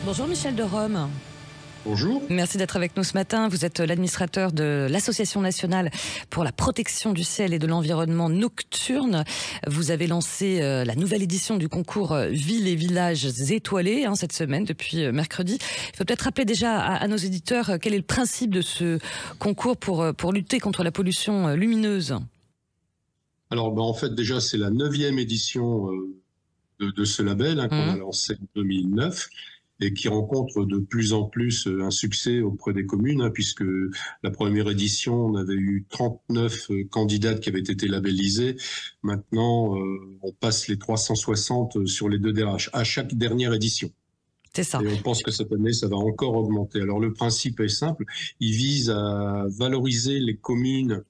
Bonjour Michel de Rome. Bonjour. Merci d'être avec nous ce matin. Vous êtes l'administrateur de l'Association nationale pour la protection du ciel et de l'environnement nocturne. Vous avez lancé la nouvelle édition du concours Villes et villages étoilés cette semaine, depuis mercredi. Il faut peut-être rappeler déjà à nos éditeurs quel est le principe de ce concours pour lutter contre la pollution lumineuse. Alors en fait déjà c'est la 9e édition de ce label qu'on a lancé en 2009. Et qui rencontre de plus en plus un succès auprès des communes, puisque la première édition, on avait eu 39 candidates qui avaient été labellisées. Maintenant, on passe les 360 sur les 2 DRH à chaque dernière édition. C'est ça. Et on pense que cette année, ça va encore augmenter. Alors le principe est simple, il vise à valoriser les communes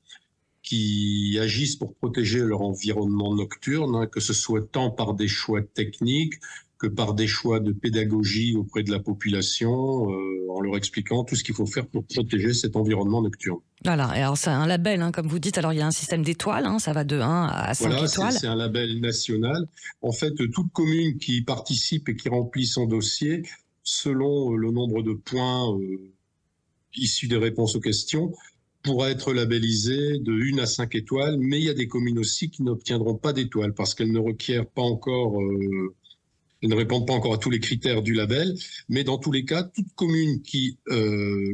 qui agissent pour protéger leur environnement nocturne, que ce soit tant par des choix techniques que par des choix de pédagogie auprès de la population, en leur expliquant tout ce qu'il faut faire pour protéger cet environnement nocturne. Voilà, et alors c'est un label, comme vous dites, alors il y a un système d'étoiles, ça va de 1 à 5 étoiles. Voilà, c'est un label national. En fait, toute commune qui participe et qui remplit son dossier, selon le nombre de points issus des réponses aux questions, pourra être labellisée de 1 à 5 étoiles, mais il y a des communes aussi qui n'obtiendront pas d'étoiles parce qu'elles ne requièrent pas encore... Ils ne répondent pas encore à tous les critères du label, mais dans tous les cas, toute commune qui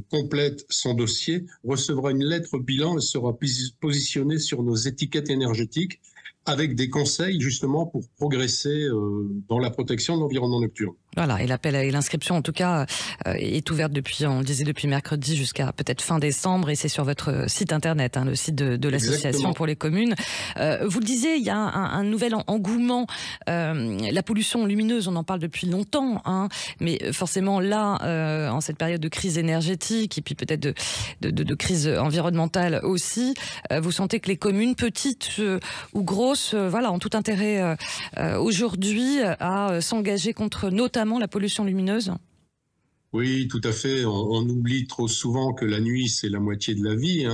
complète son dossier recevra une lettre bilan et sera positionnée sur nos étiquettes énergétiques avec des conseils justement pour progresser dans la protection de l'environnement nocturne. Voilà, et l'appel et l'inscription en tout cas est ouverte depuis, on le disait, depuis mercredi jusqu'à peut-être fin décembre, et c'est sur votre site internet, le site de l'association pour les communes. Vous le disiez, il y a un nouvel engouement. La pollution lumineuse, on en parle depuis longtemps, mais forcément là, en cette période de crise énergétique et puis peut-être de crise environnementale aussi, vous sentez que les communes, petites ou grosses, ont tout intérêt aujourd'hui à s'engager contre notamment la pollution lumineuse? Oui, tout à fait. On oublie trop souvent que la nuit, c'est la moitié de la vie.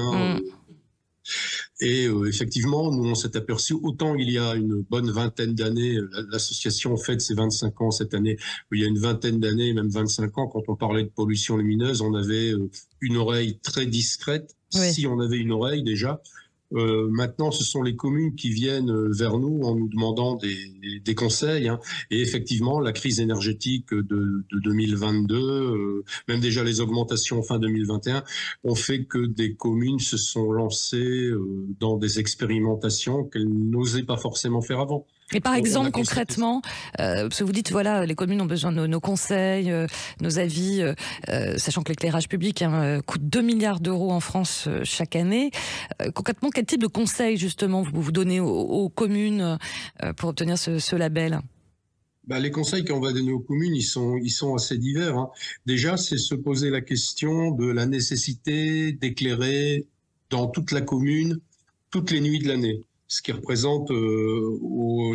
Et effectivement, nous, on s'est aperçu, autant il y a une bonne vingtaine d'années, l'association fête ses 25 ans cette année, il y a une vingtaine d'années, même 25 ans, quand on parlait de pollution lumineuse, on avait une oreille très discrète, si on avait une oreille déjà. Maintenant, ce sont les communes qui viennent vers nous en nous demandant des conseils. Et effectivement, la crise énergétique de 2022, même déjà les augmentations fin 2021, ont fait que des communes se sont lancées dans des expérimentations qu'elles n'osaient pas forcément faire avant. Et par exemple, concrètement, parce que vous dites, voilà, les communes ont besoin de nos conseils, nos avis, sachant que l'éclairage public coûte 2 milliards d'euros en France chaque année. Concrètement, quel type de conseils, justement, vous donnez aux communes pour obtenir ce label ? Les conseils qu'on va donner aux communes, ils sont assez divers. Déjà, c'est se poser la question de la nécessité d'éclairer dans toute la commune toutes les nuits de l'année, ce qui représente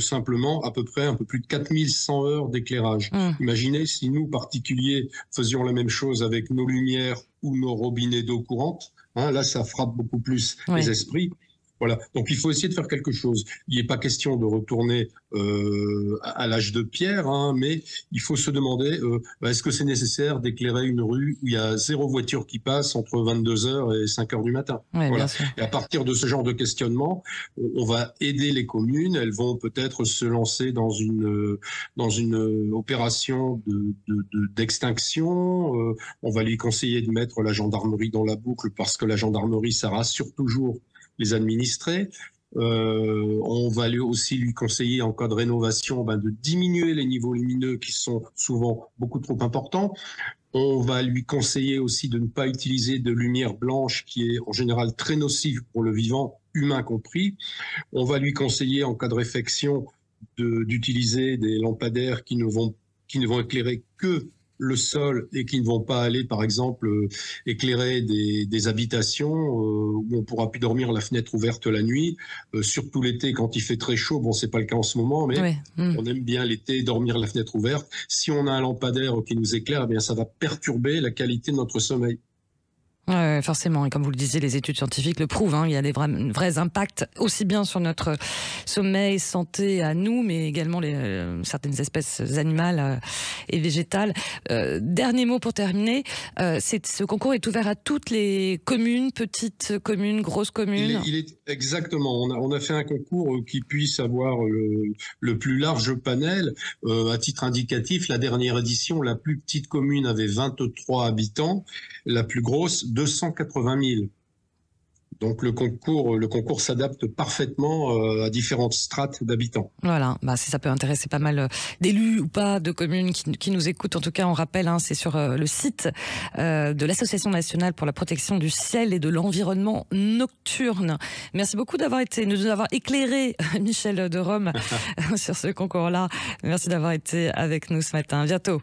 simplement à peu près un peu plus de 4100 heures d'éclairage. Imaginez si nous, particuliers, faisions la même chose avec nos lumières ou nos robinets d'eau courante. Là, ça frappe beaucoup plus les esprits. Voilà. Donc, il faut essayer de faire quelque chose. Il n'est pas question de retourner à l'âge de pierre, mais il faut se demander est-ce que c'est nécessaire d'éclairer une rue où il y a 0 voiture qui passe entre 22h et 5h du matin. Voilà. Et à partir de ce genre de questionnement, on va aider les communes. Elles vont peut-être se lancer dans une opération d'extinction. On va lui conseiller de mettre la gendarmerie dans la boucle parce que la gendarmerie, ça rassure toujours les administrés. On va aussi lui conseiller en cas de rénovation de diminuer les niveaux lumineux qui sont souvent beaucoup trop importants. On va lui conseiller aussi de ne pas utiliser de lumière blanche qui est en général très nocive pour le vivant, humain compris. On va lui conseiller en cas de réfection d'utiliser des lampadaires qui ne vont éclairer que le sol et qui ne vont pas aller, par exemple, éclairer des habitations où on pourra plus dormir la fenêtre ouverte la nuit, surtout l'été quand il fait très chaud. Bon, c'est pas le cas en ce moment, mais on aime bien l'été dormir la fenêtre ouverte. Si on a un lampadaire qui nous éclaire, eh bien, ça va perturber la qualité de notre sommeil. Forcément, et comme vous le disiez, les études scientifiques le prouvent, hein, il y a des vrais impacts, aussi bien sur notre sommeil, santé à nous, mais également certaines espèces animales et végétales. Dernier mot pour terminer, ce concours est ouvert à toutes les communes, petites communes, grosses communes. Exactement, on a fait un concours qui puisse avoir le plus large panel. À titre indicatif, la dernière édition, la plus petite commune avait 23 habitants, la plus grosse 280 000. Donc le concours s'adapte parfaitement à différentes strates d'habitants. Voilà, si ça peut intéresser pas mal d'élus ou pas, de communes qui nous écoutent. En tout cas, on rappelle, c'est sur le site de l'Association nationale pour la protection du ciel et de l'environnement nocturne. Merci beaucoup de nous avoir éclairé, Michel de Rome, sur ce concours-là. Merci d'avoir été avec nous ce matin. À bientôt.